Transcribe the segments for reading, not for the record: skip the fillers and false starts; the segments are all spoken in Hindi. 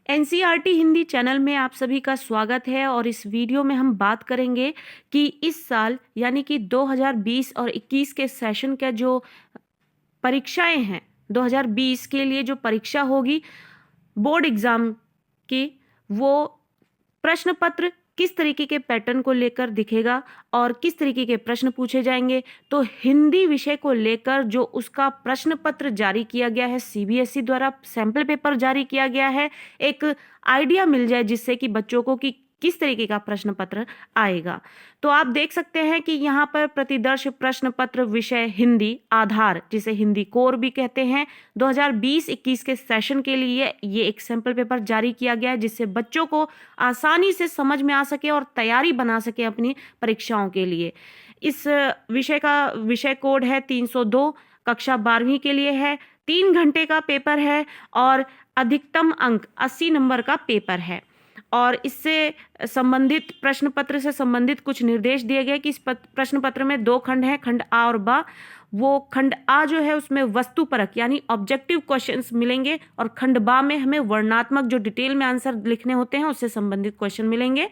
एनसीईआरटी हिंदी चैनल में आप सभी का स्वागत है और इस वीडियो में हम बात करेंगे कि इस साल यानी कि 2020 और 21 के सेशन का जो परीक्षाएं हैं, 2020 के लिए जो परीक्षा होगी बोर्ड एग्जाम की, वो प्रश्न पत्र किस तरीके के पैटर्न को लेकर दिखेगा और किस तरीके के प्रश्न पूछे जाएंगे। तो हिंदी विषय को लेकर जो उसका प्रश्न पत्र जारी किया गया है, सीबीएसई द्वारा सैंपल पेपर जारी किया गया है, एक आइडिया मिल जाए जिससे कि बच्चों को कि किस तरीके का प्रश्न पत्र आएगा। तो आप देख सकते हैं कि यहाँ पर प्रतिदर्श प्रश्न पत्र विषय हिंदी आधार, जिसे हिंदी कोर भी कहते हैं, 2020-21 के सेशन के लिए ये एक सैंपल पेपर जारी किया गया है जिससे बच्चों को आसानी से समझ में आ सके और तैयारी बना सके अपनी परीक्षाओं के लिए। इस विषय का विषय कोड है 302, कक्षा 12वीं के लिए है, 3 घंटे का पेपर है और अधिकतम अंक 80 नंबर का पेपर है। और इससे संबंधित प्रश्न पत्र से संबंधित कुछ निर्देश दिए गए कि इस प्रश्न पत्र में 2 खंड हैं, खंड आ और बा। वो खंड आ जो है उसमें वस्तुपरक यानी ऑब्जेक्टिव क्वेश्चंस मिलेंगे और खंड बा में हमें वर्णनात्मक जो डिटेल में आंसर लिखने होते हैं उससे संबंधित क्वेश्चन मिलेंगे।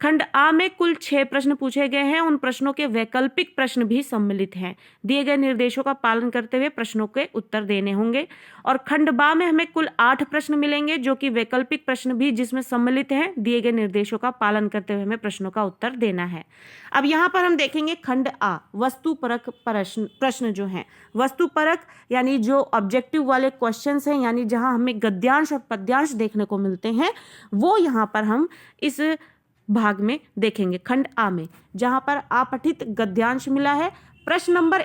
खंड आ में कुल 6 प्रश्न पूछे गए हैं, उन प्रश्नों के वैकल्पिक प्रश्न भी सम्मिलित हैं। दिए गए निर्देशों का पालन करते हुए प्रश्नों के उत्तर देने होंगे। और खंड बा में हमें कुल 8 प्रश्न मिलेंगे जो कि वैकल्पिक प्रश्न भी जिसमें सम्मिलित हैं। दिए गए निर्देशों का पालन करते हुए हमें प्रश्नों का उत्तर देना है। अब यहाँ पर हम देखेंगे खंड आ, वस्तुपरक प्रश्न जो हैं, वस्तुपरक यानी जो ऑब्जेक्टिव वाले क्वेश्चन हैं, यानी जहाँ हमें गद्यांश और पद्यांश देखने को मिलते हैं, वो यहाँ पर हम इस भाग में देखेंगे। खंड आ में जहां पर अपठित गद्यांश मिला है, प्रश्न नंबर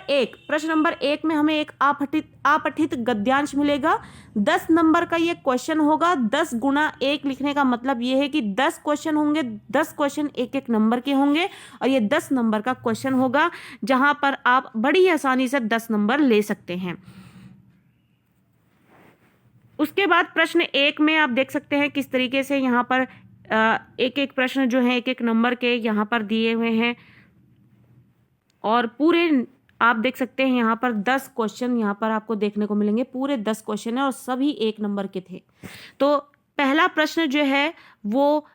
1 में हमें एक अपठित गद्यांश मिलेगा। 10 नंबर का ये क्वेश्चन होगा। 10 गुणा 1 लिखने का मतलब ये है कि 10 क्वेश्चन होंगे, 10 क्वेश्चन एक नंबर के होंगे और ये 10 नंबर का क्वेश्चन होगा जहां पर आप बड़ी आसानी से 10 नंबर ले सकते हैं। उसके बाद प्रश्न 1 में आप देख सकते हैं किस तरीके से यहाँ पर एक प्रश्न जो है एक नंबर के यहाँ पर दिए हुए हैं और पूरे आप देख सकते हैं यहाँ पर 10 क्वेश्चन यहाँ पर आपको देखने को मिलेंगे। पूरे 10 क्वेश्चन है और सभी 1 नंबर के थे। तो पहला प्रश्न जो है वो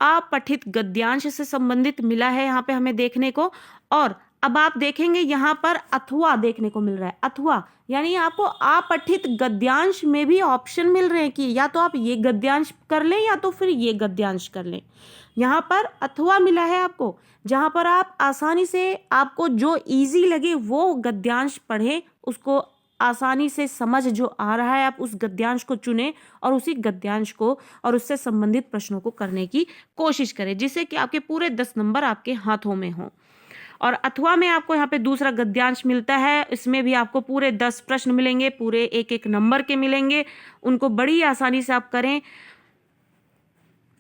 अपठित गद्यांश से संबंधित मिला है यहाँ पे हमें देखने को। और अब आप देखेंगे यहाँ पर अथवा देखने को मिल रहा है। अथवा यानी आपको अपठित गद्यांश में भी ऑप्शन मिल रहे हैं कि या तो आप ये गद्यांश कर लें या तो फिर ये गद्यांश कर लें। यहाँ पर अथवा मिला है आपको, जहाँ पर आप आसानी से आपको जो इजी लगे वो गद्यांश पढ़ें, उसको आसानी से समझ जो आ रहा है आप उस गद्यांश को चुनें और उसी गद्यांश को और उससे संबंधित प्रश्नों को करने की कोशिश करें जिससे कि आपके पूरे 10 नंबर आपके हाथों में हों। और अथवा में आपको यहाँ पे दूसरा गद्यांश मिलता है, इसमें भी आपको पूरे 10 प्रश्न मिलेंगे, पूरे एक नंबर के मिलेंगे, उनको बड़ी आसानी से आप करें।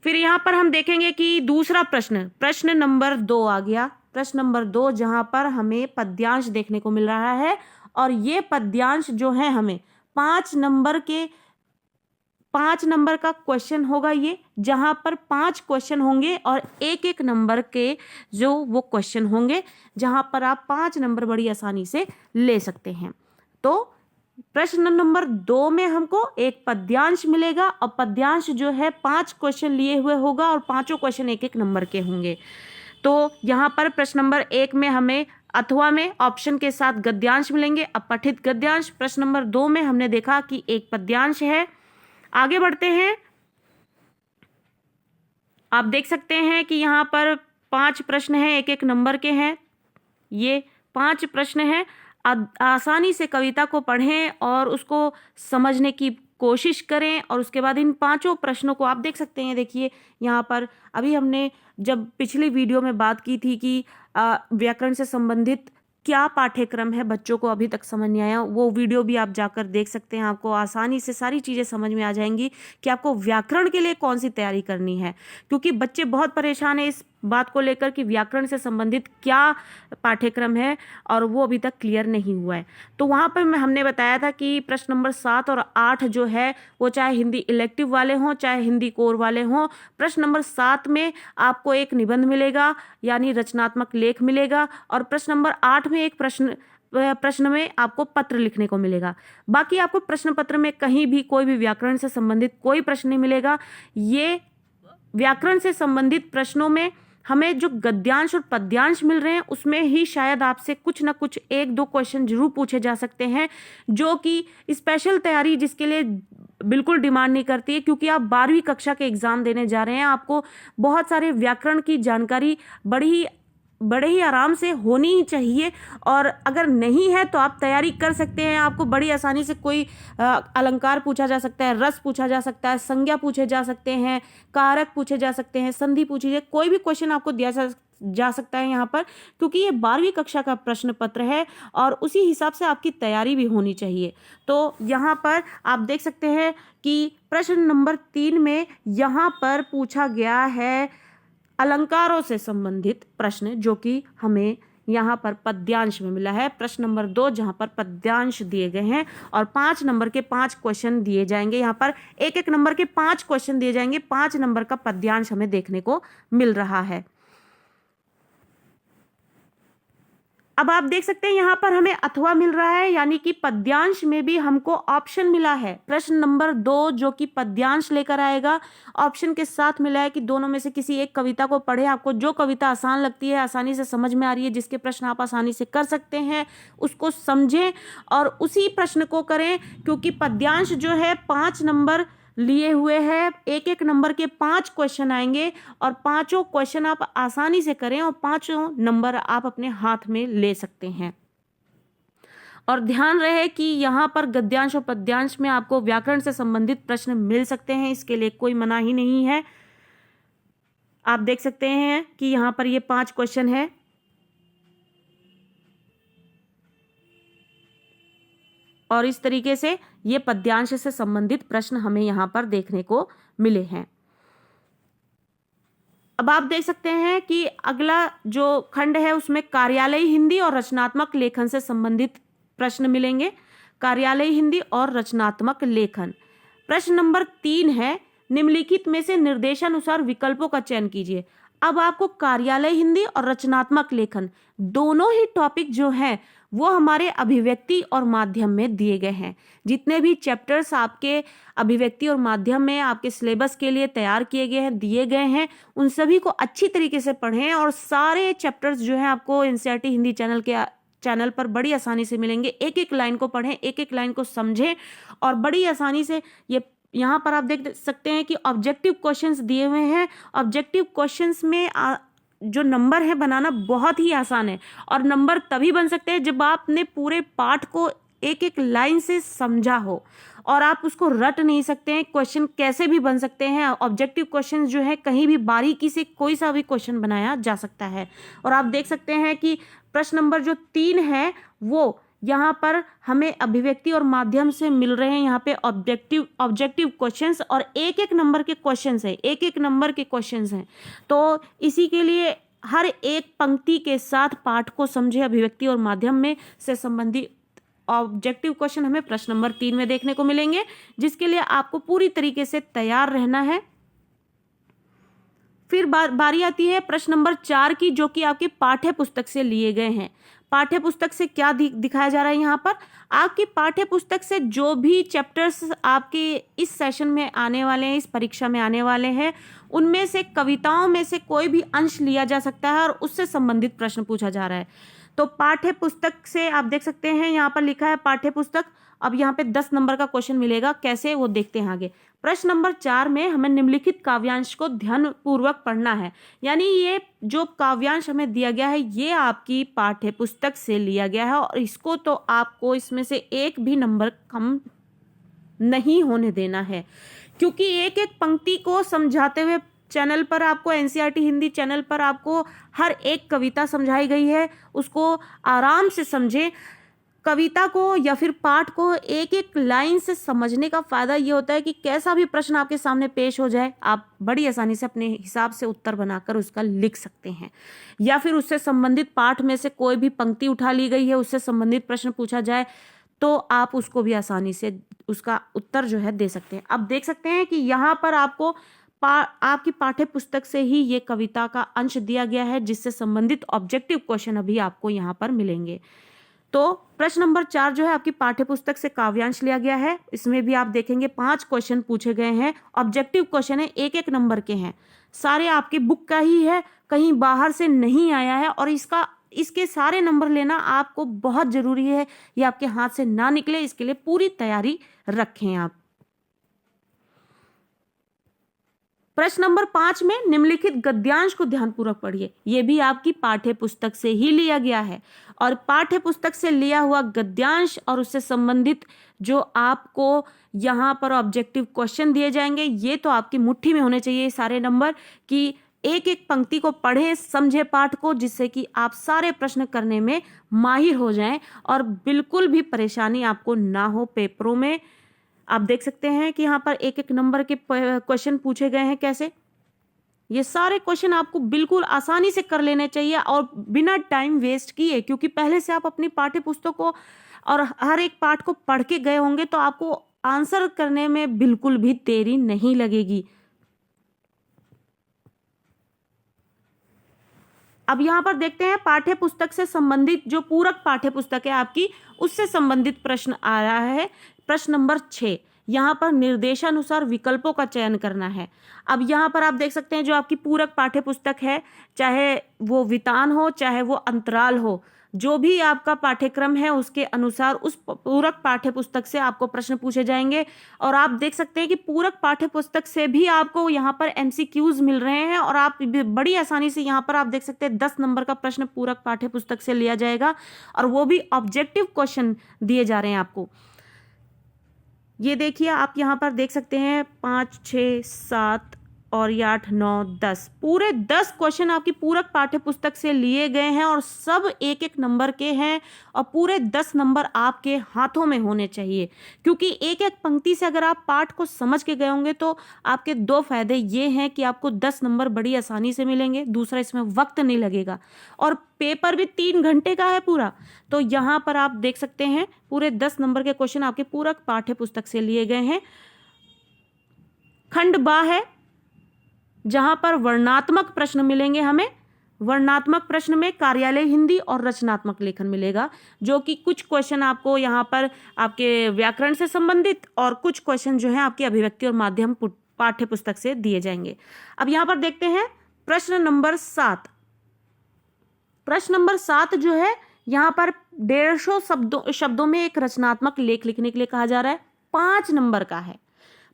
फिर यहाँ पर हम देखेंगे कि दूसरा प्रश्न नंबर 2 आ गया। प्रश्न नंबर 2 जहाँ पर हमें पद्यांश देखने को मिल रहा है और ये पद्यांश जो है हमें 5 नंबर का क्वेश्चन होगा ये, जहां पर 5 क्वेश्चन होंगे और एक नंबर के जो वो क्वेश्चन होंगे जहां पर आप 5 नंबर बड़ी आसानी से ले सकते हैं। तो प्रश्न नंबर 2 में हमको एक पद्यांश मिलेगा और पद्यांश जो है 5 क्वेश्चन लिए हुए होगा और 5 क्वेश्चन एक नंबर के होंगे। तो यहाँ पर प्रश्न नंबर 1 में हमें अथवा में ऑप्शन के साथ गद्यांश मिलेंगे, अपठित गद्यांश। प्रश्न नंबर 2 में हमने देखा कि एक पद्यांश है। आगे बढ़ते हैं। आप देख सकते हैं कि यहाँ पर 5 प्रश्न हैं, एक नंबर के हैं। ये 5 प्रश्न हैं। आसानी से कविता को पढ़ें और उसको समझने की कोशिश करें और उसके बाद इन 5 प्रश्नों को आप देख सकते हैं। देखिए यहाँ पर अभी हमने जब पिछली वीडियो में बात की थी कि व्याकरण से संबंधित क्या पाठ्यक्रम है, बच्चों को अभी तक समझ नहीं आया, वो वीडियो भी आप जाकर देख सकते हैं। आपको आसानी से सारी चीज़ें समझ में आ जाएंगी कि आपको व्याकरण के लिए कौन सी तैयारी करनी है, क्योंकि बच्चे बहुत परेशान हैं इस बात को लेकर कि व्याकरण से संबंधित क्या पाठ्यक्रम है और वो अभी तक क्लियर नहीं हुआ है। तो वहाँ पर हमने बताया था कि प्रश्न नंबर 7 और 8 जो है वो चाहे हिंदी इलेक्टिव वाले हों चाहे हिंदी कोर वाले हों, प्रश्न नंबर 7 में आपको एक निबंध मिलेगा यानी रचनात्मक लेख मिलेगा और प्रश्न नंबर 8 में एक प्रश्न प्रश्न में आपको पत्र लिखने को मिलेगा। बाकी आपको प्रश्न पत्र में कहीं भी कोई भी व्याकरण से संबंधित कोई प्रश्न नहीं मिलेगा। ये व्याकरण से संबंधित प्रश्नों में हमें जो गद्यांश और पद्यांश मिल रहे हैं उसमें ही शायद आपसे कुछ ना कुछ एक दो क्वेश्चन जरूर पूछे जा सकते हैं, जो कि स्पेशल तैयारी जिसके लिए बिल्कुल डिमांड नहीं करती है, क्योंकि आप 12वीं कक्षा के एग्जाम देने जा रहे हैं। आपको बहुत सारे व्याकरण की जानकारी बड़े ही आराम से होनी ही चाहिए, और अगर नहीं है तो आप तैयारी कर सकते हैं। आपको बड़ी आसानी से कोई अलंकार पूछा जा सकता है, रस पूछा जा सकता है, संज्ञा पूछे जा सकते हैं, कारक पूछे जा सकते हैं, संधि पूछी जाए, कोई भी क्वेश्चन आपको दिया जा सकता है यहाँ पर, क्योंकि ये 12वीं कक्षा का प्रश्न पत्र है और उसी हिसाब से आपकी तैयारी भी होनी चाहिए। तो यहाँ पर आप देख सकते हैं कि प्रश्न नंबर 3 में यहाँ पर पूछा गया है अलंकारों से संबंधित प्रश्न, जो कि हमें यहाँ पर पद्यांश में मिला है। प्रश्न नंबर 2 जहाँ पर पद्यांश दिए गए हैं और 5 नंबर के 5 क्वेश्चन दिए जाएंगे। यहाँ पर एक एक नंबर के 5 क्वेश्चन दिए जाएंगे, 5 नंबर का पद्यांश हमें देखने को मिल रहा है। अब आप देख सकते हैं यहाँ पर हमें अथवा मिल रहा है, यानी कि पद्यांश में भी हमको ऑप्शन मिला है। प्रश्न नंबर 2 जो कि पद्यांश लेकर आएगा, ऑप्शन के साथ मिला है कि दोनों में से किसी एक कविता को पढ़े। आपको जो कविता आसान लगती है, आसानी से समझ में आ रही है, जिसके प्रश्न आप आसानी से कर सकते हैं, उसको समझें और उसी प्रश्न को करें, क्योंकि पद्यांश जो है 5 नंबर लिए हुए हैं। एक एक नंबर के 5 क्वेश्चन आएंगे और पांचों क्वेश्चन आप आसानी से करें और 5 नंबर आप अपने हाथ में ले सकते हैं। और ध्यान रहे कि यहाँ पर गद्यांश और पद्यांश में आपको व्याकरण से संबंधित प्रश्न मिल सकते हैं, इसके लिए कोई मनाही नहीं है। आप देख सकते हैं कि यहाँ पर ये 5 क्वेश्चन है और इस तरीके से ये पद्यांश से संबंधित प्रश्न हमें यहां पर देखने को मिले हैं। अब आप देख सकते हैं कि अगला जो खंड है उसमें कार्यालयी हिंदी और रचनात्मक लेखन से संबंधित प्रश्न मिलेंगे। कार्यालयी हिंदी और रचनात्मक लेखन। प्रश्न नंबर 3 है, निम्नलिखित में से निर्देशानुसार विकल्पों का चयन कीजिए। अब आपको कार्यालय हिंदी और रचनात्मक लेखन दोनों ही टॉपिक जो हैं वो हमारे अभिव्यक्ति और माध्यम में दिए गए हैं। जितने भी चैप्टर्स आपके अभिव्यक्ति और माध्यम में आपके सिलेबस के लिए तैयार किए गए हैं, दिए गए हैं, उन सभी को अच्छी तरीके से पढ़ें और सारे चैप्टर्स जो हैं आपको एनसीईआरटी हिंदी चैनल पर बड़ी आसानी से मिलेंगे। एक एक लाइन को पढ़ें, एक एक लाइन को समझें और बड़ी आसानी से ये यहाँ पर आप देख सकते हैं कि ऑब्जेक्टिव क्वेश्चंस दिए हुए हैं। ऑब्जेक्टिव क्वेश्चंस में जो नंबर है बनाना बहुत ही आसान है और नंबर तभी बन सकते हैं जब आपने पूरे पाठ को एक एक लाइन से समझा हो और आप उसको रट नहीं सकते हैं। क्वेश्चन कैसे भी बन सकते हैं। ऑब्जेक्टिव क्वेश्चन जो है कहीं भी बारीकी से कोई सा भी क्वेश्चन बनाया जा सकता है। और आप देख सकते हैं कि प्रश्न नंबर जो 3 है वो यहाँ पर हमें अभिव्यक्ति और माध्यम से मिल रहे हैं। यहाँ पे ऑब्जेक्टिव क्वेश्चंस और एक एक नंबर के क्वेश्चंस हैं, एक एक नंबर के क्वेश्चंस हैं। तो इसी के लिए हर एक पंक्ति के साथ पाठ को समझे। अभिव्यक्ति और माध्यम में से संबंधित ऑब्जेक्टिव क्वेश्चन हमें प्रश्न नंबर 3 में देखने को मिलेंगे, जिसके लिए आपको पूरी तरीके से तैयार रहना है। फिर बारी आती है प्रश्न नंबर 4 की, जो कि आपके पाठ्य पुस्तक से लिए गए हैं। पाठ्य पुस्तक से क्या दिखाया जा रहा है यहाँ पर, आपकी पाठ्य पुस्तक से जो भी चैप्टर्स आपके इस सेशन में आने वाले हैं, इस परीक्षा में आने वाले हैं, उनमें से कविताओं में से कोई भी अंश लिया जा सकता है और उससे संबंधित प्रश्न पूछा जा रहा है। तो पाठ्य पुस्तक से आप देख सकते हैं यहाँ पर लिखा है पाठ्य पुस्तक। अब यहाँ पे 10 नंबर का क्वेश्चन मिलेगा, कैसे वो देखते हैं आगे। प्रश्न नंबर 4 में हमें निम्नलिखित काव्यांश को ध्यान पूर्वक पढ़ना है। यानी ये जो काव्यांश हमें दिया गया है ये आपकी पाठ्य पुस्तक से लिया गया है और इसको तो आपको इसमें से एक भी नंबर कम नहीं होने देना है, क्योंकि एक एक पंक्ति को समझाते हुए चैनल पर आपको एनसीईआरटी हिंदी चैनल पर आपको हर एक कविता समझाई गई है। उसको आराम से समझें। कविता को या फिर पाठ को एक एक लाइन से समझने का फायदा ये होता है कि कैसा भी प्रश्न आपके सामने पेश हो जाए, आप बड़ी आसानी से अपने हिसाब से उत्तर बनाकर उसका लिख सकते हैं। या फिर उससे संबंधित पाठ में से कोई भी पंक्ति उठा ली गई है, उससे संबंधित प्रश्न पूछा जाए तो आप उसको भी आसानी से उसका उत्तर जो है दे सकते हैं। अब देख सकते हैं कि यहाँ पर आपको आपकी पाठ्य पुस्तक से ही ये कविता का अंश दिया गया है, जिससे संबंधित ऑब्जेक्टिव क्वेश्चन अभी आपको यहाँ पर मिलेंगे। तो प्रश्न नंबर 4 जो है आपकी पाठ्य पुस्तक से काव्यांश लिया गया है। इसमें भी आप देखेंगे 5 क्वेश्चन पूछे गए हैं, ऑब्जेक्टिव क्वेश्चन है, एक एक नंबर के हैं, सारे आपकी बुक का ही है, कहीं बाहर से नहीं आया है। और इसके सारे नंबर लेना आपको बहुत जरूरी है, ये आपके हाथ से ना निकले, इसके लिए पूरी तैयारी रखें आप। प्रश्न नंबर 5 में निम्नलिखित गद्यांश को ध्यानपूर्वक पढ़िए। यह भी आपकी पाठ्य पुस्तक से ही लिया गया है, और पाठ्य पुस्तक से लिया हुआ गद्यांश और उससे संबंधित जो आपको यहाँ पर ऑब्जेक्टिव क्वेश्चन दिए जाएंगे, ये तो आपकी मुट्ठी में होने चाहिए सारे नंबर, कि एक एक पंक्ति को पढ़े, समझे पाठ को, जिससे कि आप सारे प्रश्न करने में माहिर हो जाएं और बिल्कुल भी परेशानी आपको ना हो पेपरों में। आप देख सकते हैं कि यहाँ पर एक एक नंबर के क्वेश्चन पूछे गए हैं कैसे। ये सारे क्वेश्चन आपको बिल्कुल आसानी से कर लेने चाहिए और बिना टाइम वेस्ट किए, क्योंकि पहले से आप अपनी पाठ्य पुस्तक को और हर एक पाठ को पढ़ के गए होंगे, तो आपको आंसर करने में बिल्कुल भी देरी नहीं लगेगी। अब यहां पर देखते हैं पाठ्य पुस्तक से संबंधित जो पूरक पाठ्य पुस्तक है आपकी, उससे संबंधित प्रश्न आ रहा है। प्रश्न नंबर 6, यहाँ पर निर्देशानुसार विकल्पों का चयन करना है। अब यहाँ पर आप देख सकते हैं जो आपकी पूरक पाठ्य पुस्तक है, चाहे वो वितान हो चाहे वो अंतराल हो, जो भी आपका पाठ्यक्रम है उसके अनुसार उस पूरक पाठ्य पुस्तक से आपको प्रश्न पूछे जाएंगे। और आप देख सकते हैं कि पूरक पाठ्य पुस्तक से भी आपको यहाँ पर एमसीक्यूज मिल रहे हैं, और आप बड़ी आसानी से यहाँ पर आप देख सकते हैं 10 नंबर का प्रश्न पूरक पाठ्य पुस्तक से लिया जाएगा, और वो भी ऑब्जेक्टिव क्वेश्चन दिए जा रहे हैं आपको। ये देखिए आप यहाँ पर देख सकते हैं 5, 6, 7 और ये 8, 9, 10, पूरे 10 क्वेश्चन आपकी पूरक पाठ्य पुस्तक से लिए गए हैं, और सब एक एक नंबर के हैं, और पूरे 10 नंबर आपके हाथों में होने चाहिए। क्योंकि एक एक पंक्ति से अगर आप पाठ को समझ के गए होंगे तो आपके 2 फायदे ये हैं कि आपको 10 नंबर बड़ी आसानी से मिलेंगे, दूसरा इसमें वक्त नहीं लगेगा, और पेपर भी 3 घंटे का है पूरा। तो यहाँ पर आप देख सकते हैं पूरे 10 नंबर के क्वेश्चन आपके पूरक पाठ्य पुस्तक से लिए गए हैं। खंड बा है, जहां पर वर्णात्मक प्रश्न मिलेंगे हमें। वर्णात्मक प्रश्न में कार्यालय हिंदी और रचनात्मक लेखन मिलेगा, जो कि कुछ क्वेश्चन आपको यहाँ पर आपके व्याकरण से संबंधित और कुछ क्वेश्चन जो है आपकी अभिव्यक्ति और माध्यम पाठ्य पुस्तक से दिए जाएंगे। अब यहाँ पर देखते हैं प्रश्न नंबर 7। प्रश्न नंबर 7 जो है यहाँ पर 150 शब्दों में एक रचनात्मक लेख लिखने के लिए कहा जा रहा है। 5 नंबर का है।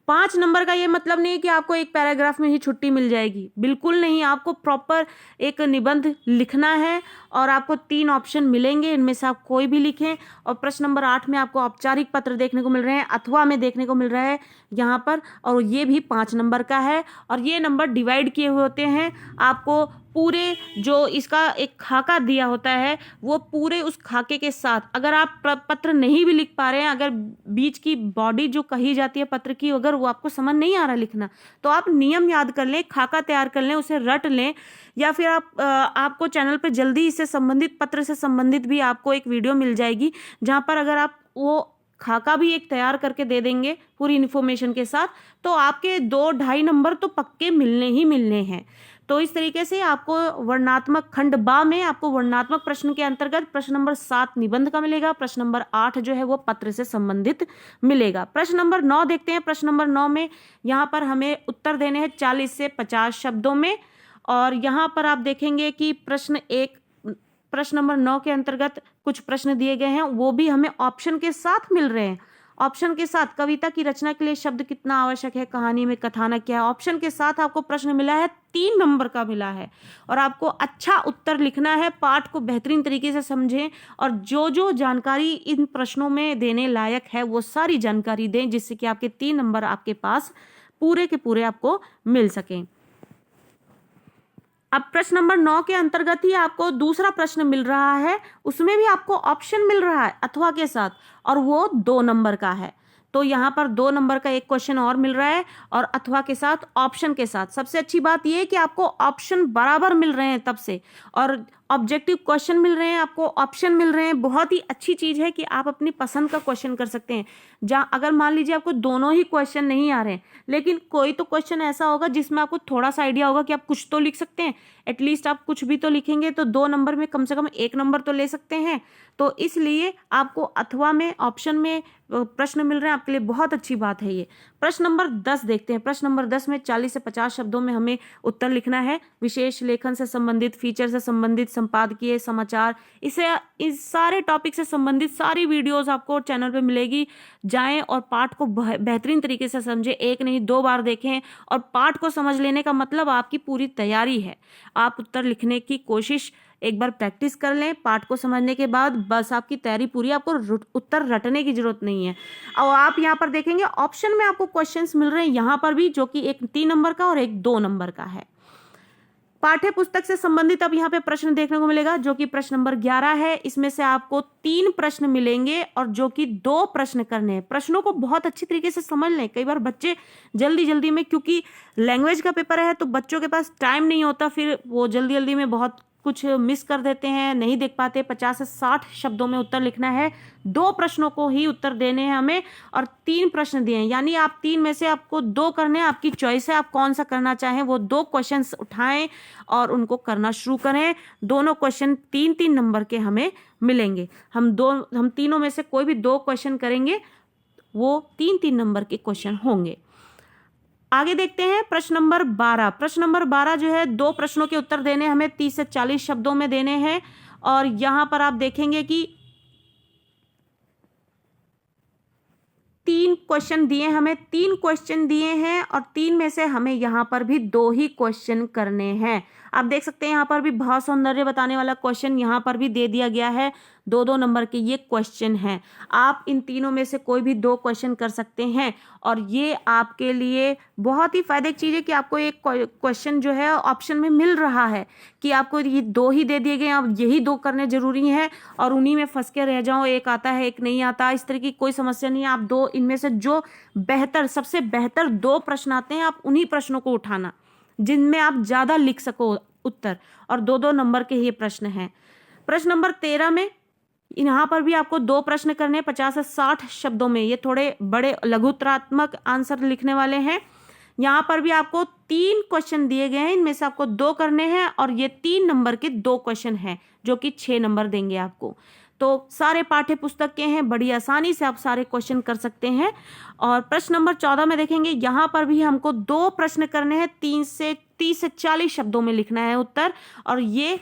5 नंबर का ये मतलब नहीं है कि आपको एक पैराग्राफ में ही छुट्टी मिल जाएगी, बिल्कुल नहीं। आपको प्रॉपर एक निबंध लिखना है, और आपको 3 ऑप्शन मिलेंगे, इनमें से आप कोई भी लिखें। और प्रश्न नंबर 8 में आपको औपचारिक पत्र देखने को मिल रहे हैं, अथवा में देखने को मिल रहा है यहाँ पर, और ये भी 5 नंबर का है। और ये नंबर डिवाइड किए हुए होते हैं। आपको पूरे जो इसका एक खाका दिया होता है, वो पूरे उस खाके के साथ, अगर आप पत्र नहीं भी लिख पा रहे हैं, अगर बीच की बॉडी जो कही जाती है पत्र की, अगर वो आपको समझ नहीं आ रहा लिखना, तो आप नियम याद कर लें, खाका तैयार कर लें, उसे रट लें, या फिर आपको चैनल पे जल्दी इससे संबंधित, पत्र से संबंधित भी आपको एक वीडियो मिल जाएगी, जहाँ पर अगर आप वो खाका भी एक तैयार करके दे देंगे पूरी इन्फॉर्मेशन के साथ, तो आपके 2-2.5 नंबर तो पक्के मिलने ही मिलने हैं। तो इस तरीके से आपको वर्णात्मक खंड बा में आपको वर्णात्मक प्रश्न के अंतर्गत प्रश्न नंबर 7 निबंध का मिलेगा, प्रश्न नंबर 8 जो है वो पत्र से संबंधित मिलेगा। प्रश्न नंबर 9 देखते हैं। प्रश्न नंबर 9 में यहाँ पर हमें उत्तर देने हैं 40 से 50 शब्दों में, और यहाँ पर आप देखेंगे कि प्रश्न नंबर 9 के अंतर्गत कुछ प्रश्न दिए गए हैं, वो भी हमें ऑप्शन के साथ मिल रहे हैं। ऑप्शन के साथ कविता की रचना के लिए शब्द कितना आवश्यक है, कहानी में कथानक क्या है, ऑप्शन के साथ आपको प्रश्न मिला है, 3 नंबर का मिला है, और आपको अच्छा उत्तर लिखना है, पाठ को बेहतरीन तरीके से समझें, और जो जो जानकारी इन प्रश्नों में देने लायक है वो सारी जानकारी दें, जिससे कि आपके 3 नंबर आपके पास पूरे के पूरे आपको मिल सकें। अब प्रश्न नंबर 9 के अंतर्गत ही आपको दूसरा प्रश्न मिल रहा है, उसमें भी आपको ऑप्शन मिल रहा है अथवा के साथ, और वो 2 नंबर का है। तो यहाँ पर 2 नंबर का एक क्वेश्चन और मिल रहा है, और अथवा के साथ, ऑप्शन के साथ। सबसे अच्छी बात यह है कि आपको ऑप्शन बराबर मिल रहे हैं तब से, और ऑब्जेक्टिव क्वेश्चन मिल रहे हैं आपको, ऑप्शन मिल रहे हैं। बहुत ही अच्छी चीज है कि आप अपनी पसंद का क्वेश्चन कर सकते हैं। जहाँ अगर मान लीजिए आपको दोनों ही क्वेश्चन नहीं आ रहे हैं, लेकिन कोई तो क्वेश्चन ऐसा होगा जिसमें आपको थोड़ा सा आइडिया होगा कि आप कुछ तो लिख सकते हैं, एटलीस्ट आप कुछ भी तो लिखेंगे तो 2 नंबर में कम से कम 1 नंबर तो ले सकते हैं। तो इसलिए आपको अथवा में ऑप्शन में प्रश्न मिल रहे हैं, आपके लिए बहुत अच्छी बात है ये। प्रश्न नंबर 10 देखते हैं। प्रश्न नंबर 10 में 40 से 50 शब्दों में हमें उत्तर लिखना है। विशेष लेखन से संबंधित, फीचर से संबंधित, संपादकीय, समाचार, इस सारे टॉपिक से संबंधित सारी वीडियोस आपको चैनल पे मिलेगी। जाएं और पाठ को बेहतरीन तरीके से समझें, एक नहीं 2 बार देखें। और पाठ को समझ लेने का मतलब आपकी पूरी तैयारी है। आप उत्तर लिखने की कोशिश एक बार प्रैक्टिस कर लें, पाठ को समझने के बाद बस आपकी तैयारी पूरी, आपको उत्तर रटने की जरूरत नहीं है। और आप यहाँ पर देखेंगे ऑप्शन में आपको क्वेश्चंस मिल रहे हैं यहाँ पर भी, जो कि एक 3 नंबर का और एक 2 नंबर का है। पाठ्य पुस्तक से संबंधित अब यहाँ पे प्रश्न देखने को मिलेगा, जो कि प्रश्न नंबर 11 है। इसमें से आपको 3 प्रश्न मिलेंगे और जो कि 2 प्रश्न करने हैं। प्रश्नों को बहुत अच्छी तरीके से समझ लें। कई बार बच्चे जल्दी जल्दी में, क्योंकि लैंग्वेज का पेपर है तो बच्चों के पास टाइम नहीं होता, फिर वो जल्दी जल्दी में बहुत कुछ मिस कर देते हैं, नहीं देख पाते। 50 से 60 शब्दों में उत्तर लिखना है। 2 प्रश्नों को ही उत्तर देने हैं हमें और 3 प्रश्न दिए हैं, यानी आप 3 में से आपको 2 करने हैं। आपकी चॉइस है आप कौन सा करना चाहें। वो 2 क्वेश्चंस उठाएं और उनको करना शुरू करें। दोनों क्वेश्चन 3-3 नंबर के हमें मिलेंगे। हम तीनों में से कोई भी 2 क्वेश्चन करेंगे, वो 3-3 नंबर के क्वेश्चन होंगे। आगे देखते हैं प्रश्न नंबर 12। प्रश्न नंबर 12 जो है, 2 प्रश्नों के उत्तर देने हमें 30 से 40 शब्दों में देने हैं। और यहां पर आप देखेंगे कि 3 क्वेश्चन दिए, हमें 3 क्वेश्चन दिए हैं और 3 में से हमें यहां पर भी 2 ही क्वेश्चन करने हैं। आप देख सकते हैं यहाँ पर भी भाव सौंदर्य बताने वाला क्वेश्चन यहाँ पर भी दे दिया गया है। 2-2 नंबर के ये क्वेश्चन हैं। आप इन तीनों में से कोई भी 2 क्वेश्चन कर सकते हैं और ये आपके लिए बहुत ही फायदे की चीज़ है कि आपको एक क्वेश्चन जो है ऑप्शन में मिल रहा है कि आपको ये 2 ही दे दिए गए, अब यही 2 करने जरूरी हैं और उन्हीं में फंस के रह जाओ, एक आता है एक नहीं आता, इस तरह की कोई समस्या नहीं है। आप 2 इनमें से जो बेहतर, सबसे बेहतर 2 प्रश्न आते हैं, आप उन्हीं प्रश्नों को उठाना जिनमें आप ज्यादा लिख सको उत्तर, और 2-2 नंबर के ये प्रश्न हैं। प्रश्न नंबर 13 में यहाँ पर भी आपको 2 प्रश्न करने 50 से 60 शब्दों में। ये थोड़े बड़े लघुत्तरात्मक आंसर लिखने वाले हैं। यहाँ पर भी आपको 3 क्वेश्चन दिए गए हैं, इनमें से आपको 2 करने हैं और ये 3 नंबर के 2 क्वेश्चन हैं जो कि 6 नंबर देंगे आपको। तो सारे पाठ्य पुस्तक के हैं, बड़ी आसानी से आप सारे क्वेश्चन कर सकते हैं। और प्रश्न नंबर 14 में देखेंगे, यहाँ पर भी हमको 2 प्रश्न करने हैं, 30 से 40 शब्दों में लिखना है उत्तर। और ये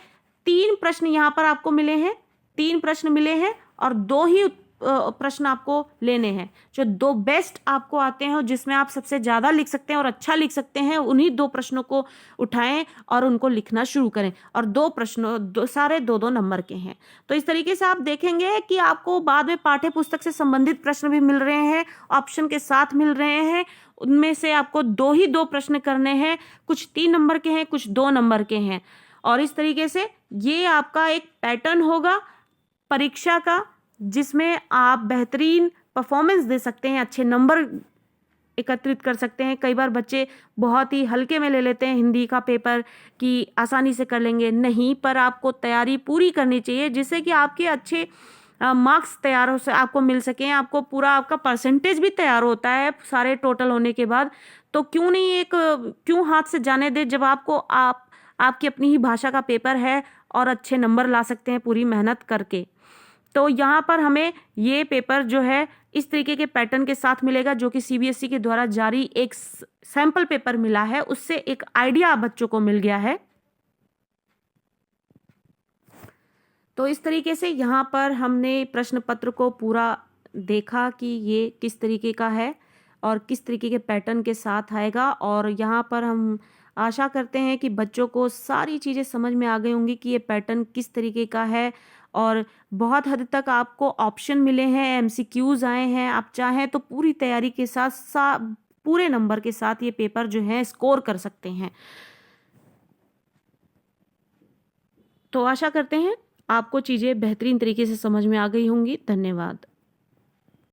3 प्रश्न यहाँ पर आपको मिले हैं, 3 प्रश्न मिले हैं और 2 ही प्रश्न आपको लेने हैं। जो 2 बेस्ट आपको आते हैं और जिसमें आप सबसे ज्यादा लिख सकते हैं और अच्छा लिख सकते हैं, उन्हीं 2 प्रश्नों को उठाएं और उनको लिखना शुरू करें। और 2 प्रश्नों सारे 2-2 नंबर के हैं। तो इस तरीके से आप देखेंगे कि आपको बाद में पाठ्य पुस्तक से संबंधित प्रश्न भी मिल रहे हैं, ऑप्शन के साथ मिल रहे हैं। उनमें से आपको 2 प्रश्न करने हैं, कुछ 3 नंबर के हैं, कुछ 2 नंबर के हैं। और इस तरीके से ये आपका एक पैटर्न होगा परीक्षा का, जिसमें आप बेहतरीन परफॉर्मेंस दे सकते हैं, अच्छे नंबर एकत्रित कर सकते हैं। कई बार बच्चे बहुत ही हल्के में ले लेते हैं हिंदी का पेपर कि आसानी से कर लेंगे, नहीं, पर आपको तैयारी पूरी करनी चाहिए जिससे कि आपके अच्छे मार्क्स तैयार हो आपको मिल सकें। आपको पूरा आपका परसेंटेज भी तैयार होता है सारे टोटल होने के बाद। तो क्यों हाथ से जाने दे, जब आपकी अपनी ही भाषा का पेपर है और अच्छे नंबर ला सकते हैं पूरी मेहनत करके। तो यहाँ पर हमें ये पेपर जो है इस तरीके के पैटर्न के साथ मिलेगा, जो कि सीबीएसई के द्वारा जारी एक सैंपल पेपर मिला है, उससे एक आइडिया बच्चों को मिल गया है। तो इस तरीके से यहाँ पर हमने प्रश्न पत्र को पूरा देखा कि ये किस तरीके का है और किस तरीके के पैटर्न के साथ आएगा। और यहाँ पर हम आशा करते हैं कि बच्चों को सारी चीज़ें समझ में आ गई होंगी कि ये पैटर्न किस तरीके का है। और बहुत हद तक आपको ऑप्शन मिले हैं, एमसीक्यूज आए हैं। आप चाहें तो पूरी तैयारी के साथ पूरे नंबर के साथ ये पेपर जो है स्कोर कर सकते हैं। तो आशा करते हैं आपको चीज़ें बेहतरीन तरीके से समझ में आ गई होंगी। धन्यवाद।